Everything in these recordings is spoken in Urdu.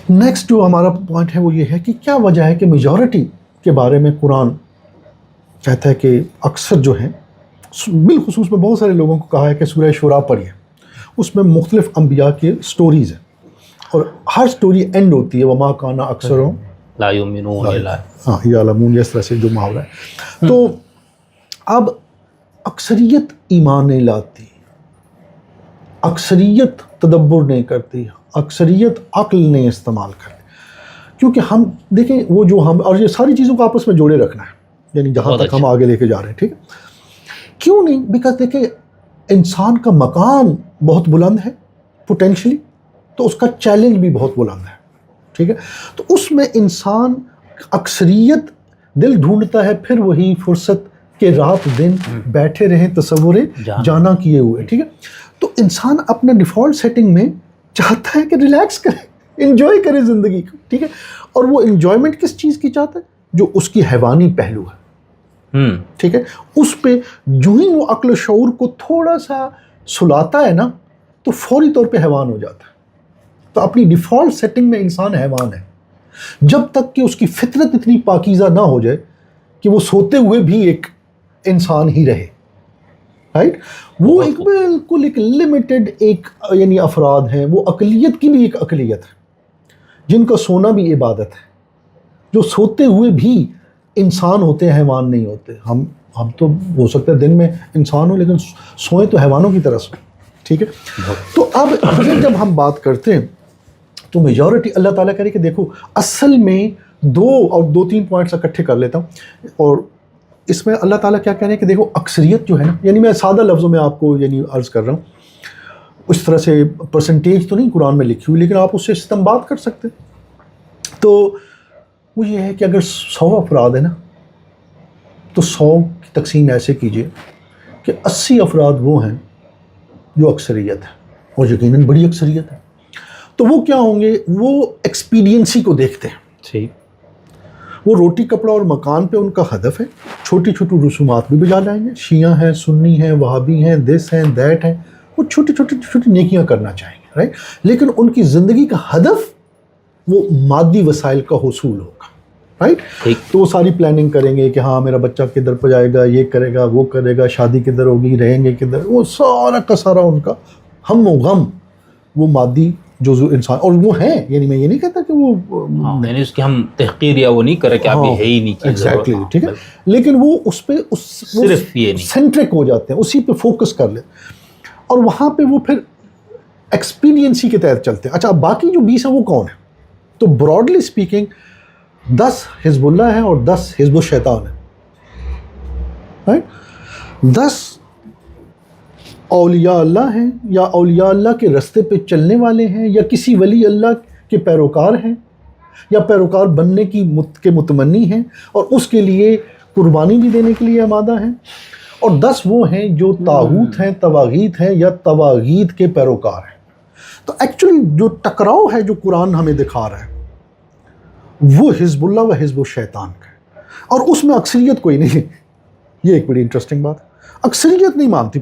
نیکسٹ جو ہمارا پوائنٹ ہے وہ یہ ہے کہ کیا وجہ ہے کہ میجورٹی کے بارے میں قرآن کہتا ہے کہ اکثر جو ہیں، بالخصوص میں بہت سارے لوگوں کو کہا ہے کہ سورہ شورا پڑھیے، اس میں مختلف انبیاء کی سٹوریز ہیں اور ہر سٹوری اینڈ ہوتی ہے وما کانا اکثرهم لا یؤمنون ہاں یعلمون، اس طرح سے جو محاورہ ہے۔ تو اب اکثریت ایمان نہیں لاتی، اکثریت تدبر نہیں کرتی، اکثریت عقل نہیں استعمال کرتی، کیونکہ ہم دیکھیں وہ جو ہم اور یہ ساری چیزوں کو آپس میں جوڑے رکھنا ہے، یعنی جہاں تک ہم آگے لے کے جا رہے ہیں، ٹھیک ہے؟ کیوں نہیں؟ بیکاز دیکھیں انسان کا مقام بہت بلند ہے پوٹینشلی، تو اس کا چیلنج بھی بہت بلند ہے، ٹھیک ہے؟ تو اس میں انسان اکثریت دل ڈھونڈتا ہے، پھر وہی فرصت کے رات دن بیٹھے رہیں تصور جانا کیے ہوئے، ٹھیک ہے؟ تو انسان اپنے ڈیفالٹ سیٹنگ میں چاہتا ہے کہ ریلیکس کرے، انجوائے کرے زندگی کو، ٹھیک ہے؟ اور وہ انجوائمنٹ کس چیز کی چاہتا ہے؟ جو اس کی حیوانی پہلو ہے، ٹھیک ہے؟ اس پہ جو ہی وہ عقل و شعور کو تھوڑا سا سلاتا ہے نا، تو فوری طور پہ حیوان ہو جاتا ہے۔ تو اپنی ڈیفالٹ سیٹنگ میں انسان حیوان ہے، جب تک کہ اس کی فطرت اتنی پاکیزہ نہ ہو جائے کہ وہ سوتے ہوئے بھی ایک انسان ہی رہے، رائٹ؟ وہ ایک بالکل ایک لمیٹڈ ایک یعنی افراد ہیں، وہ اقلیت کی بھی ایک اقلیت ہے جن کا سونا بھی عبادت ہے، جو سوتے ہوئے بھی انسان ہوتے ہیں، حیوان نہیں ہوتے۔ ہم تو ہو سکتا ہے دن میں انسان ہوں لیکن سوئیں تو حیوانوں کی طرح سوئیں، ٹھیک ہے؟ تو اب پھر جب ہم بات کرتے ہیں تو میجورٹی اللہ تعالیٰ کرے کہ دیکھو اصل میں دو تین پوائنٹس اکٹھے کر لیتا ہوں، اور اس میں اللہ تعالیٰ کیا کہہ رہے ہیں کہ دیکھو اکثریت جو ہے نا، یعنی میں سادہ لفظوں میں آپ کو یعنی عرض کر رہا ہوں، اس طرح سے پرسنٹیج تو نہیں قرآن میں لکھی ہوئی، لیکن آپ اس سے استنباط کر سکتے۔ تو وہ یہ ہے کہ اگر 100 افراد ہیں نا، تو 100 کی تقسیم ایسے کیجئے کہ 80 افراد وہ ہیں جو اکثریت ہے، اور یقیناً بڑی اکثریت ہے۔ تو وہ کیا ہوں گے؟ وہ ایکسپیڈینسی کو دیکھتے ہیں، وہ روٹی کپڑا اور مکان پہ ان کا ہدف ہے، چھوٹی چھوٹی رسومات بھی بجا لائیں گے، شیعہ ہیں، سنی ہیں، وہابی ہیں، دس ہیں، دیٹ ہیں، وہ چھوٹی چھوٹی نیکیاں کرنا چاہیں گے، رائٹ؟ لیکن ان کی زندگی کا ہدف وہ مادی وسائل کا حصول ہوگا، رائٹ؟ تو وہ ساری پلاننگ کریں گے کہ ہاں میرا بچہ کدھر پہ جائے گا، یہ کرے گا، وہ کرے گا، شادی کدھر ہوگی، رہیں گے کدھر، وہ سارا کا سارا ان کا ہم و غم وہ مادی جزو انسان، اور وہ ہیں، یعنی میں یہ نہیں کہتا کہ وہ یعنی اس کی ہم تحقیر یا وہ نہیں کرے کہ آپ یہ ہے ہی نہیں چیز، ایگزیکٹلی، ٹھیک ہے؟ لیکن وہ اس پہ صرف یہ نہیں سینٹرک ہو جاتے ہیں، اسی پہ فوکس کر لیں، اور وہاں پہ وہ پھر ایکسپیڈینسی کے تحت چلتے ہیں۔ اچھا اب باقی جو 20 ہیں وہ کون ہیں؟ تو براڈلی اسپیکنگ 10 حزب اللہ ہیں اور 10 حزب الشیطان ہیں، رائٹ؟ 10 اولیاء اللہ ہیں، یا اولیاء اللہ کے رستے پہ چلنے والے ہیں، یا کسی ولی اللہ کے پیروکار ہیں، یا پیروکار بننے کے متمنی ہیں اور اس کے لیے قربانی بھی دینے کے لیے آمادہ ہیں، اور 10 وہ ہیں جو طاغوت ہیں، طواغیت ہیں، یا طواغیت کے پیروکار ہیں۔ تو ایکچولی جو ٹکراؤ ہے جو قرآن ہمیں دکھا رہا ہے وہ حزب اللہ و حزب الشیطان کا ہے، اور اس میں اکثریت کوئی نہیں ہے۔ یہ ایک بڑی انٹرسٹنگ بات ہے، اکثریت نہیں مانتی،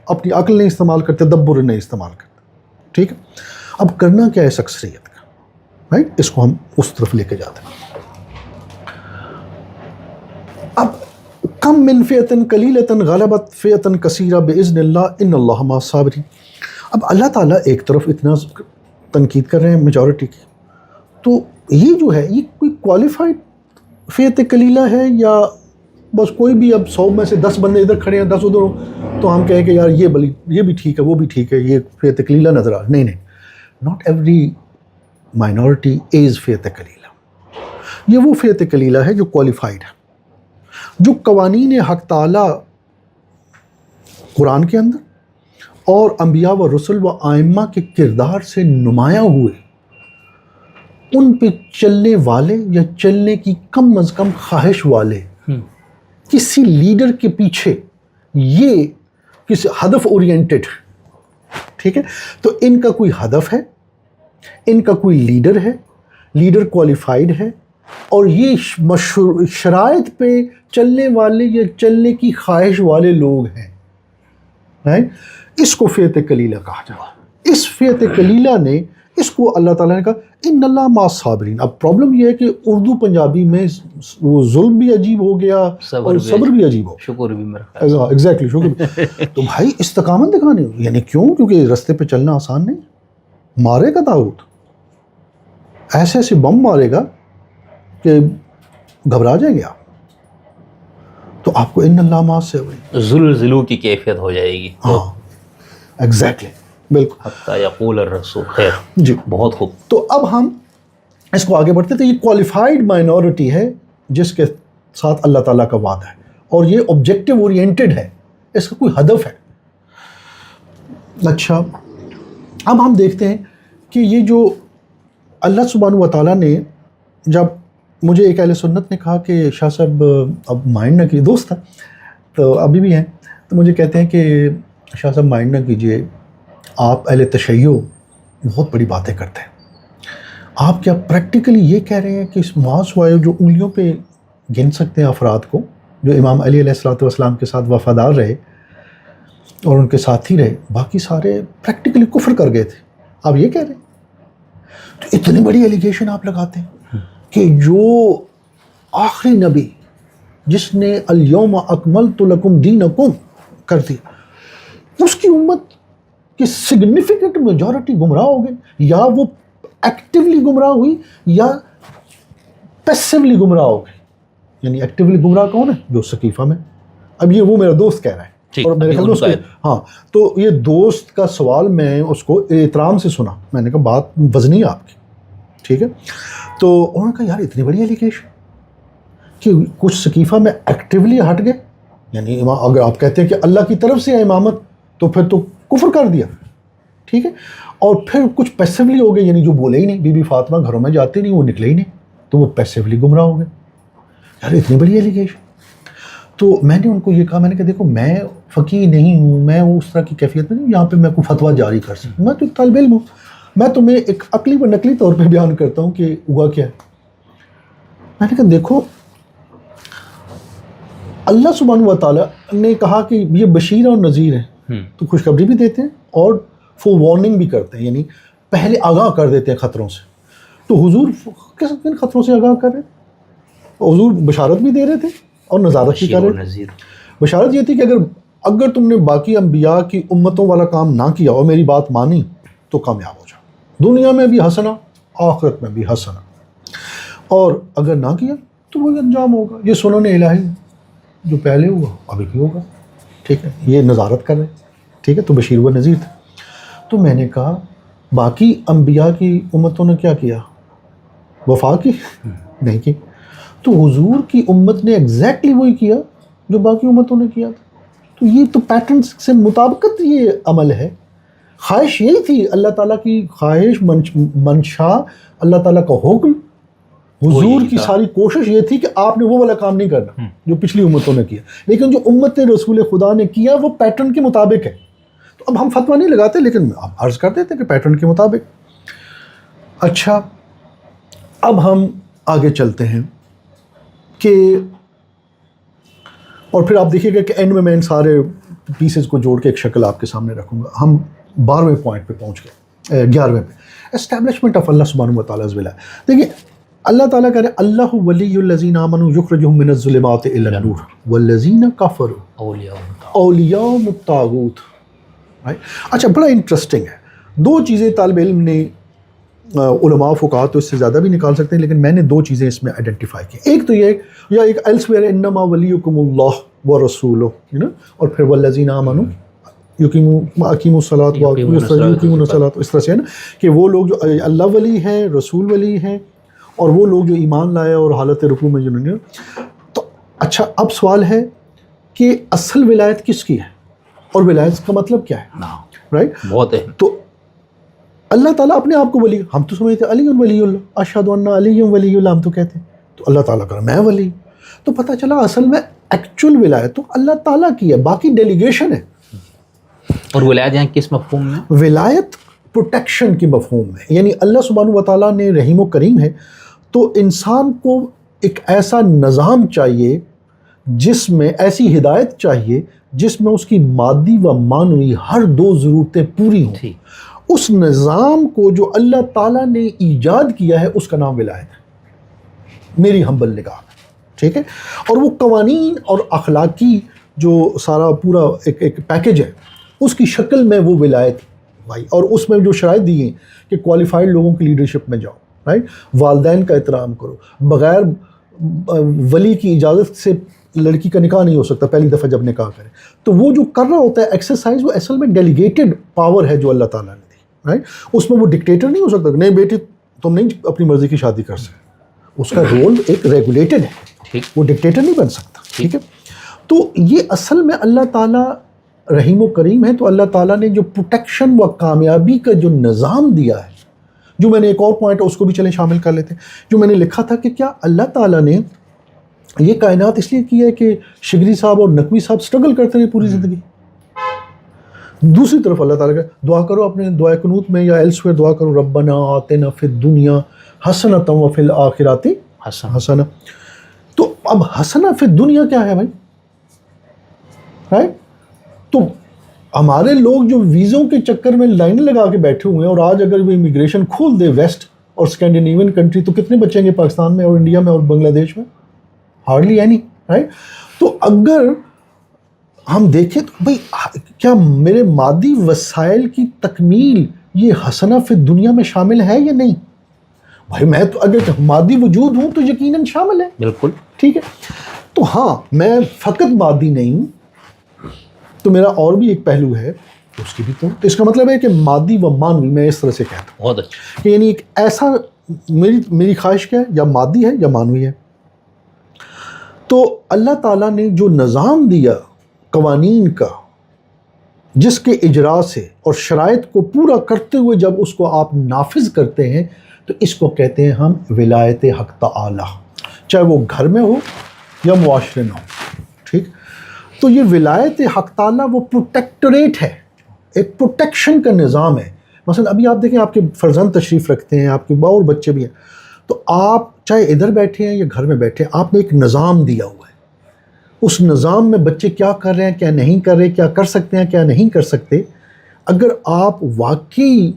اپنی عقل نہیں استعمال کرتے، تدبر نہیں استعمال کرتے، ٹھیک ہے؟ اب کرنا کیا ہے اس اکثریت کا، رائٹ؟ اس کو ہم اس طرف لے کے جاتے ہیں۔ اب کم من فئۃ قلیلۃ غلبت فئۃ کثیرۃ باذن اللہ ان اللہ مع الصابرین۔ اب اللہ تعالیٰ ایک طرف اتنا تنقید کر رہے ہیں میجورٹی کی، تو یہ جو ہے یہ کوئی کوالیفائڈ فئۃ قلیلہ ہے، یا بس کوئی بھی اب 100 میں سے 10 بندے ادھر کھڑے ہیں 10 ادھر ہوں تو ہم کہیں کہ یار یہ بھی ٹھیک ہے، وہ بھی ٹھیک ہے، یہ فئۃ قلیلہ نظر آ؟ نہیں، ناٹ ایوری مائنورٹی از فئۃ قلیلہ۔ یہ وہ فئۃ قلیلہ ہے جو کوالیفائڈ ہے، جو قوانین حق تعالیٰ قرآن کے اندر اور انبیاء و رسل و ائمہ کے کردار سے نمایاں ہوئے، ان پہ چلنے والے یا چلنے کی کم از کم خواہش والے، کسی لیڈر کے پیچھے، یہ کسی ہدف اورینٹڈ، ٹھیک ہے؟ تو ان کا کوئی ہدف ہے، ان کا کوئی لیڈر ہے، لیڈر کوالیفائڈ ہے، اور یہ شرائط پہ چلنے والے یا چلنے کی خواہش والے لوگ ہیں، رائٹ؟ اس کو فئۃ قلیلہ کہا جاتا ہے۔ اس فئۃ قلیلہ نے اس کو اللہ تعالیٰ نے کہا ان اللہ مع الصابرین. اب پرابلم یہ ہے کہ اردو پنجابی میں وہ ظلم بھی عجیب ہو گیا اور صبر بھی عجیب ہو. شکر بھی میرا ایگزیکٹلی شکر. تو بھائی استقامت دکھانی یعنی کیوں؟ کیونکہ رستے پہ چلنا آسان نہیں. مارے گا طاغوت، ایسے ایسے بم مارے گا کہ گھبرا جائیں گے آپ. تو آپ کو ان اللہ مع الصابرین زلزلوں کی کیفیت ہو جائے گی. ہاں ایگزیکٹلی بالکل. حتیٰ یقول الرسول. خیر جی بہت خوب. تو اب ہم اس کو آگے بڑھتے. تو یہ کوالیفائڈ مائنورٹی ہے جس کے ساتھ اللہ تعالیٰ کا وعدہ ہے، اور یہ آبجیکٹو اورینٹڈ ہے، اس کا کوئی ہدف ہے. اچھا اب ہم دیکھتے ہیں کہ یہ جو اللہ سبحانہ و تعالیٰ نے، جب مجھے ایک اہل سنت نے کہا کہ شاہ صاحب اب مائنڈ نہ کیجیے، دوست تھا تو ابھی بھی ہیں، تو مجھے کہتے ہیں کہ شاہ صاحب مائنڈ نہ کیجیے، آپ اہل تشیع بہت بڑی باتیں کرتے ہیں. آپ کیا پریکٹیکلی یہ کہہ رہے ہیں کہ اس معاذ والے جو انگلیوں پہ گن سکتے ہیں افراد کو جو امام علی علیہ السلام کے ساتھ وفادار رہے اور ان کے ساتھ ہی رہے، باقی سارے پریکٹیکلی کفر کر گئے تھے، آپ یہ کہہ رہے ہیں؟ تو اتنی بڑی ایلیگیشن آپ لگاتے ہیں کہ جو آخری نبی جس نے الیوم اکملت لکم دینکم کر دیا، اس کی امت کی سگنیفیکنٹ میجورٹی گمراہ ہو گئی، یا وہ ایکٹیولی گمراہ ہوئی یا پیسیولی گمراہ ہو گئی. یعنی ایکٹیولی گمراہ کون ہے؟ جو سقیفہ میں. اب یہ وہ میرا دوست کہہ رہا ہے اور میرے خیال میں ہاں، تو یہ دوست کا سوال میں اس کو احترام سے سنا، میں نے کہا بات وزنی ہے آپ کی، ٹھیک ہے. تو انہوں نے کہا یار اتنی بڑی ایلیگیشن کہ کچھ سقیفہ میں ایکٹیولی ہٹ گئے. یعنی اگر آپ کہتے ہیں کہ اللہ کی طرف سے ہے امامت تو پھر تو کفر کر دیا، ٹھیک ہے. اور پھر کچھ پیسیولی ہو گئے، یعنی جو بولے ہی نہیں، بی بی فاطمہ گھروں میں جاتے نہیں، وہ نکلے ہی نہیں، تو وہ پیسیولی گمراہ ہو گئے. یار اتنی بڑی ایلیگیشن. تو میں نے ان کو یہ کہا، میں نے کہا دیکھو میں فقیہ نہیں ہوں، میں اس طرح کی کیفیت میں نہیں یہاں پہ میں کوئی فتویٰ جاری کر سکوں. میں تو ایک طالب علم ہوں، میں تمہیں ایک عقلی و نقلی طور پہ بیان کرتا ہوں کہ ہوا کیا ہے. میں نے کہا دیکھو اللہ سبحانہ و تعالیٰ نے کہا کہ یہ بشیر اور نذیر ہیں، تو خوشخبری بھی دیتے ہیں اور فور وارننگ بھی کرتے ہیں، یعنی پہلے آگاہ کر دیتے ہیں خطروں سے. تو حضور کن خطروں سے آگاہ کر رہے ہیں؟ حضور بشارت بھی دے رہے تھے اور نظارت بھی کر رہے تھے. بشارت یہ تھی کہ اگر تم نے باقی انبیاء کی امتوں والا کام نہ کیا اور میری بات مانی تو کامیاب ہو جاؤ، دنیا میں بھی حسنہ آخرت میں بھی حسنہ، اور اگر نہ کیا تو وہی انجام ہوگا. یہ سنن الہی جو پہلے ہوا ابھی بھی ہوگا، ٹھیک ہے. یہ نظارت کر رہے ہیں، ٹھیک ہے. تو بشیر و نذیر تھے. تو میں نے کہا باقی انبیاء کی امتوں نے کیا کیا؟ وفا کی؟ نہیں کی. تو حضور کی امت نے ایگزیکٹلی وہی کیا جو باقی امتوں نے کیا تھا. تو یہ تو پیٹرن سے مطابقت یہ عمل ہے. خواہش یہی تھی، اللہ تعالیٰ کی خواہش، منشا، اللہ تعالیٰ کا حکم. حضور کی ساری کوشش یہ تھی کہ آپ نے وہ والا کام نہیں کرنا جو پچھلی امتوں نے کیا، لیکن جو امت رسول خدا نے کیا وہ پیٹرن کے مطابق ہے. تو اب ہم فتویٰ نہیں لگاتے لیکن آپ عرض کر دیتے کہ پیٹرن کے مطابق. اچھا اب ہم آگے چلتے ہیں کہ اور پھر آپ دیکھیے گا کہ اینڈ میں ان سارے پیسز کو جوڑ کے ایک شکل آپ کے سامنے رکھوں گا. ہم 12ویں پوائنٹ پہ پہنچ گئے، 11ویں پہ اسٹیبلشمنٹ آف اللہ سبحانہ و تعالیٰ ولایہ. دیکھیے اللہ تعالیٰ کہہ رہے اللہ ولی الذین آمنوا یخرجہم من الظلمات الی النور والذین کفروا اولیاء الطاغوت. اچھا بڑا انٹرسٹنگ ہے. دو چیزیں طالب علم نے علماء فقہاء تو اس سے زیادہ بھی نکال سکتے ہیں، لیکن میں نے دو چیزیں اس میں آئیڈینٹیفائی کی. ایک تو یہ یا ایک ایلسویئر انما ولیکم اللہ ورسولہ، اور پھر والذین آمنوا اقیموا الصلاۃ ویقیمون الصلاۃ، اس طرح سے ہے نا کہ وہ لوگ جو اللہ ولی ہے، رسول ولی ہیں، اور وہ لوگ جو ایمان لائے اور حالت رکوع میں جنہوں نے. تو اچھا اب سوال ہے کہ اصل ولایت کس کی ہے اور ولایت کا مطلب کیا ہے؟ رائٹ بہت ہے. تو اللہ تعالیٰ اپنے آپ کو ولی، ہم تو سمجھتے علی ولی اللہ، اشہد ان علی ولی اللہ، ہم تو کہتے ہیں. تو اللہ تعالیٰ کا میں ولی، تو پتہ چلا اصل میں ایکچوئل ولایت تو اللہ تعالیٰ کی ہے، باقی ڈیلیگیشن ہے. اور ولایت یہاں کس مفہوم میں؟ ولایت پروٹیکشن کی مفہوم میں، یعنی اللہ سبحانہ و تعالیٰ نے رحیم و کریم ہے، تو انسان کو ایک ایسا نظام چاہیے جس میں ایسی ہدایت چاہیے جس میں اس کی مادی و معنوی ہر دو ضرورتیں پوری ہوں. اس نظام کو جو اللہ تعالیٰ نے ایجاد کیا ہے اس کا نام ولایت ہے میری ہمبل نگاہ میں، ٹھیک ہے. اور وہ قوانین اور اخلاقی جو سارا پورا ایک پیکج ہے اس کی شکل میں وہ ولایت بھائی، اور اس میں جو شرائط دی ہیں کہ کوالیفائڈ لوگوں کی لیڈرشپ میں جاؤ، رائٹ، والدین کا احترام کرو، بغیر ولی کی اجازت سے لڑکی کا نکاح نہیں ہو سکتا پہلی دفعہ جب نکاح کرے. تو وہ جو کر رہا ہوتا ہے ایکسرسائز، وہ اصل میں ڈیلیگیٹڈ پاور ہے جو اللہ تعالیٰ نے دی، رائٹ. اس میں وہ ڈکٹیٹر نہیں ہو سکتا، نہیں بیٹی تم نہیں اپنی مرضی کی شادی کر سکتے. اس کا رول ایک ریگولیٹڈ ہے، وہ ڈکٹیٹر نہیں بن سکتا، ٹھیک ہے. تو یہ اصل میں اللہ تعالیٰ رحیم و کریم ہے. تو اللہ تعالیٰ نے جو پروٹیکشن و کامیابی کا جو نظام دیا ہے، جو میں نے ایک اور پوائنٹ اس کو بھی چلیں شامل کر لیتے ہیں، جو میں نے لکھا تھا کہ کیا اللہ تعالیٰ نے یہ کائنات اس لیے کی ہے کہ شگری صاحب اور نقوی صاحب سٹرگل کرتے رہے پوری زندگی. دوسری طرف اللہ تعالیٰ کا دعا کرو، اپنے دعائے قنوت میں یا ایلسویر دعا کرو، ربنا آتنا فی الدنیا حسنۃ وفی الآخرۃ حسنہ. تو اب حسنہ فی الدنیا کیا ہے بھائی، رائٹ. تو ہمارے لوگ جو ویزوں کے چکر میں لائنیں لگا کے بیٹھے ہوئے ہیں، اور آج اگر وہ امیگریشن کھول دے ویسٹ اور اسکینڈینیوین کنٹری، تو کتنے بچیں گے پاکستان میں اور انڈیا میں اور بنگلہ دیش میں؟ Hardly any, right. تو اگر ہم دیکھیں تو بھائی کیا میرے مادی وسائل کی تکمیل یہ حسنہ فی دنیا میں شامل ہے یا نہیں؟ بھائی میں تو اگر مادی وجود ہوں تو یقیناً شامل ہے، بالکل ٹھیک ہے. تو ہاں میں فقط مادی نہیں ہوں، تو میرا اور بھی ایک پہلو ہے اس کی بھی. تو اس کا مطلب ہے کہ مادی و مانوی، میں اس طرح سے کہتا ہوں، بہت اچھا، کہ یعنی ایک ایسا میری خواہش کیا ہے، یا مادی ہے یا مانوی ہے. تو اللہ تعالیٰ نے جو نظام دیا قوانین کا، جس کے اجرا سے اور شرائط کو پورا کرتے ہوئے جب اس کو آپ نافذ کرتے ہیں، تو اس کو کہتے ہیں ہم ولایت حق تعالی، چاہے وہ گھر میں ہو یا معاشرے میں ہو، ٹھیک. تو یہ ولایت حق تعالی وہ پروٹیکٹریٹ ہے، ایک پروٹیکشن کا نظام ہے. مثلا ابھی آپ دیکھیں، آپ کے فرزند تشریف رکھتے ہیں، آپ کے اور بچے بھی ہیں، تو آپ چاہے ادھر بیٹھے ہیں یا گھر میں بیٹھے ہیں، آپ نے ایک نظام دیا ہوا ہے. اس نظام میں بچے کیا کر رہے ہیں، کیا نہیں کر رہے، کیا کر سکتے ہیں، کیا نہیں کر سکتے. اگر آپ واقعی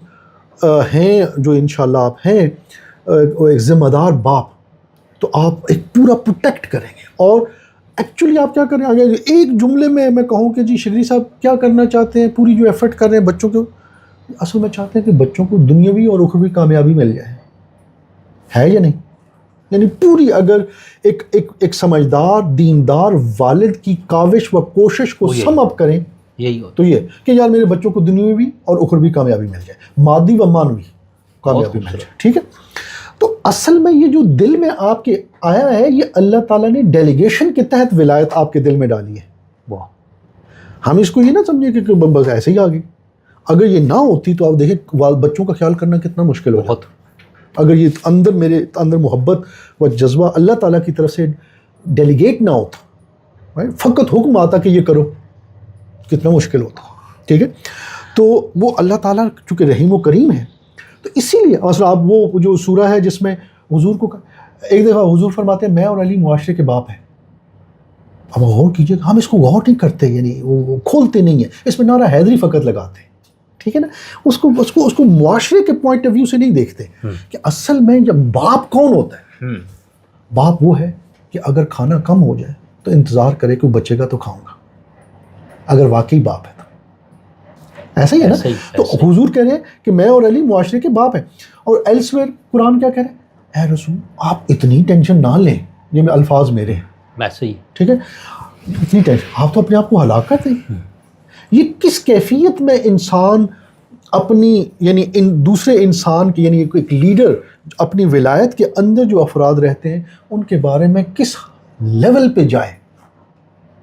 ہیں، جو انشاءاللہ آپ ہیں ایک ذمہ دار باپ، تو آپ ایک پورا پروٹیکٹ کریں گے. اور ایکچولی آپ کیا کریں، اگر ایک جملے میں کہوں کہ جی شگری صاحب کیا کرنا چاہتے ہیں، پوری جو ایفرٹ کر رہے ہیں بچوں کو، اصل میں چاہتے ہیں کہ بچوں کو دنیاوی اور اخروی کامیابی مل جائے، ہے یا نہیں؟ یعنی پوری اگر ایک سمجھدار دیندار والد کی کاوش و کوشش کو سم اپ کریں، یہی ہوتا تو یہ کہ یار میرے بچوں کو دنیاوی اور اخروی کامیابی مل جائے، مادی و مانوی کامیابی مل جائے، ٹھیک ہے. تو اصل میں یہ جو دل میں آپ کے آیا ہے، یہ اللہ تعالیٰ نے ڈیلیگیشن کے تحت ولایت آپ کے دل میں ڈالی ہے. واہ، ہم اس کو یہ نہ سمجھے کہ بس ایسے ہی آ گئی. اگر یہ نہ ہوتی تو آپ دیکھیں بچوں کا خیال کرنا کتنا مشکل ہوتا. اگر یہ میرے اندر محبت و جذبہ اللہ تعالیٰ کی طرف سے ڈیلیگیٹ نہ ہوتا، فقط حکم آتا کہ یہ کرو، کتنا مشکل ہوتا، ٹھیک ہے. تو وہ اللہ تعالیٰ چونکہ رحیم و کریم ہے، تو اسی لیے مثلا آپ وہ جو سورہ ہے جس میں حضور کو ایک دفعہ حضور فرماتے ہیں میں اور علی معاشرے کے باپ ہیں. اب غور کیجیے، ہم اس کو غور نہیں کرتے، یعنی وہ کھولتے نہیں ہیں، اس میں نعرہ حیدری فقط لگاتے ہیں، ٹھیک ہے نا. اس کو معاشرے کے پوائنٹ آف ویو سے نہیں دیکھتے کہ اصل میں جب باپ کون ہوتا ہے. باپ وہ ہے کہ اگر کھانا کم ہو جائے تو انتظار کرے کہ وہ بچے گا تو کھاؤں گا، اگر واقعی باپ ہے تو. ایسا ہی ہے نا. تو حضور کہہ رہے ہیں کہ میں اور علی معاشرے کے باپ ہیں. اور ایلسویر قرآن کیا کہہ رہے ہیں، اے رسول آپ اتنی ٹینشن نہ لیں، یہ الفاظ میرے ہیں، ویسے ہی ٹھیک ہے، اتنی ٹینشن آپ تو اپنے آپ کو ہلاک کرتے ہیں. یہ کس کیفیت میں انسان اپنی یعنی دوسرے انسان کی، یعنی ایک لیڈر اپنی ولایت کے اندر جو افراد رہتے ہیں ان کے بارے میں کس لیول پہ جائے،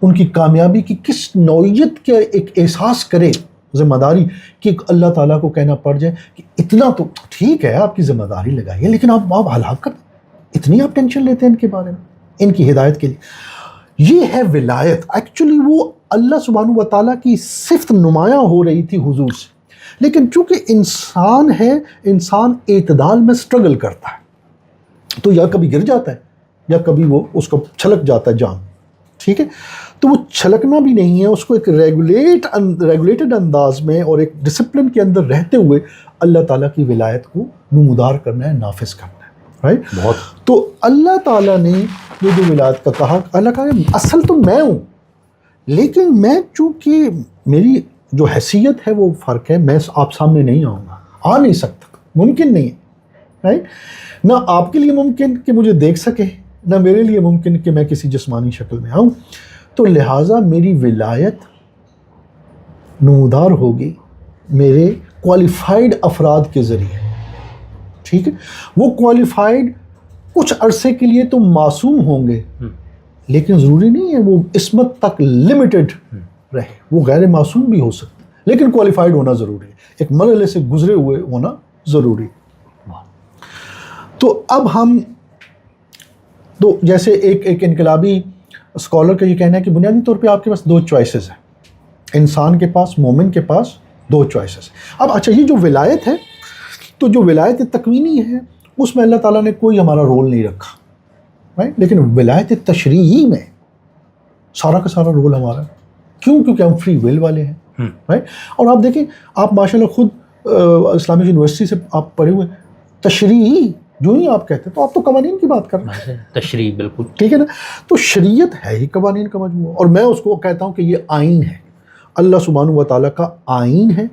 ان کی کامیابی کی کس نوعیت کا ایک احساس کرے، ذمہ داری کہ اللہ تعالیٰ کو کہنا پڑ جائے کہ اتنا تو ٹھیک ہے آپ کی ذمہ داری لگائیے، لیکن آپ ہلاک کر اتنی آپ ٹینشن لیتے ہیں ان کے بارے میں، ان کی ہدایت کے لیے. یہ ہے ولایت. ایکچولی وہ اللہ سبحانہ و تعالیٰ کی صفت نمایاں ہو رہی تھی حضور سے، لیکن چونکہ انسان ہے، انسان اعتدال میں سٹرگل کرتا ہے، تو یا کبھی گر جاتا ہے یا کبھی وہ اس کو چھلک جاتا ہے جان، ٹھیک ہے. تو وہ چھلکنا بھی نہیں ہے، اس کو ایک ریگولیٹڈ انداز میں اور ایک ڈسپلن کے اندر رہتے ہوئے اللہ تعالیٰ کی ولایت کو نمودار کرنا ہے، نافذ کرنا ہے، رائٹ؟ بہت تو اللہ تعالیٰ نے یہ جو ولایت کا کہا، اللہ کہا اصل تو میں ہوں، لیکن میں چونکہ میری جو حیثیت ہے وہ فرق ہے، میں آپ سامنے نہیں آؤں گا، آ نہیں سکتا، ممکن نہیں ہے، رائٹ؟ نہ آپ کے لیے ممکن کہ مجھے دیکھ سکے، نہ میرے لیے ممکن کہ میں کسی جسمانی شکل میں آؤں، تو لہٰذا میری ولایت نمودار ہوگی میرے کوالیفائڈ افراد کے ذریعے، ٹھیک ہے؟ وہ کوالیفائڈ کچھ عرصے کے لیے تو معصوم ہوں گے، لیکن ضروری نہیں ہے وہ عصمت تک لمیٹڈ رہے، وہ غیر معصوم بھی ہو سکتے، لیکن کوالیفائڈ ہونا ضروری ہے، ایک مرحلے سے گزرے ہوئے ہونا ضروری ہے۔ تو اب ہم تو جیسے ایک انقلابی اسکالر کا یہ کہنا ہے کہ بنیادی طور پہ آپ کے پاس دو چوائسیز ہیں، انسان کے پاس، مومن کے پاس دو چوائسیز۔ اب اچھا، یہ جو ولایت ہے، تو جو ولایت تکوینی ہے اس میں اللہ تعالیٰ نے کوئی ہمارا رول نہیں رکھا، رائٹ؟ لیکن ولایت تشریعی میں سارا کا سارا رول ہمارا ہے، کیوں؟ کیونکہ ہم فری ول والے ہیں، رائٹ؟ اور آپ دیکھیں، آپ ماشاءاللہ خود اسلامک یونیورسٹی سے آپ پڑھے ہوئے، تشریعی جو ہی آپ کہتے ہیں تو آپ تو قوانین کی بات کر رہے ہیں، تشریع، بالکل ٹھیک ہے نا؟ تو شریعت ہے ہی قوانین کا مجموعہ، اور میں اس کو کہتا ہوں کہ یہ آئین ہے، اللہ سبحانہ و تعالیٰ کا آئین ہے۔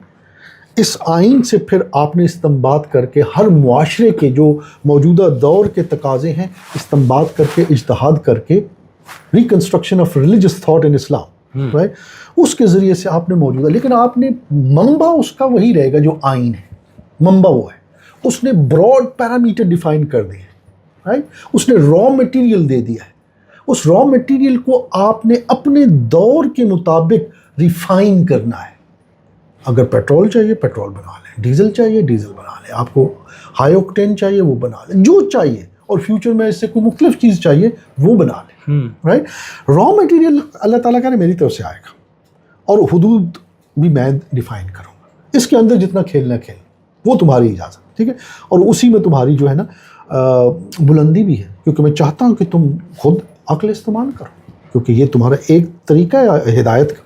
اس آئین سے پھر آپ نے استنباط کر کے ہر معاشرے کے جو موجودہ دور کے تقاضے ہیں استنباط کر کے، اجتہاد کر کے، reconstruction of religious thought in Islam, right? اس کے ذریعے سے آپ نے موجودہ، لیکن آپ نے منبع اس کا وہی رہے گا جو آئین ہے، منبع وہ ہے، اس نے براڈ پیرامیٹر ڈیفائن کر دیے، رائٹ؟ اس نے را مٹیریل دے دیا ہے، اس را مٹیریل کو آپ نے اپنے دور کے مطابق ریفائن کرنا ہے۔ اگر پیٹرول چاہیے پیٹرول بنا لیں، ڈیزل چاہیے ڈیزل بنا لیں، آپ کو ہائی اوکٹین چاہیے وہ بنا لیں، جو چاہیے، اور فیوچر میں اس سے کوئی مختلف چیز چاہیے وہ بنا لیں، رائٹ؟ را مٹیریل اللہ تعالیٰ کا میری طرف سے آئے گا، اور حدود بھی میں ڈیفائن کروں گا، اس کے اندر جتنا کھیلنا کھیل، وہ تمہاری اجازت، ٹھیک ہے؟ اور اسی میں تمہاری جو ہے نا بلندی بھی ہے، کیونکہ میں چاہتا ہوں کہ تم خود عقل استعمال کرو، کیونکہ یہ تمہارا ایک طریقہ ہے ہدایت کا،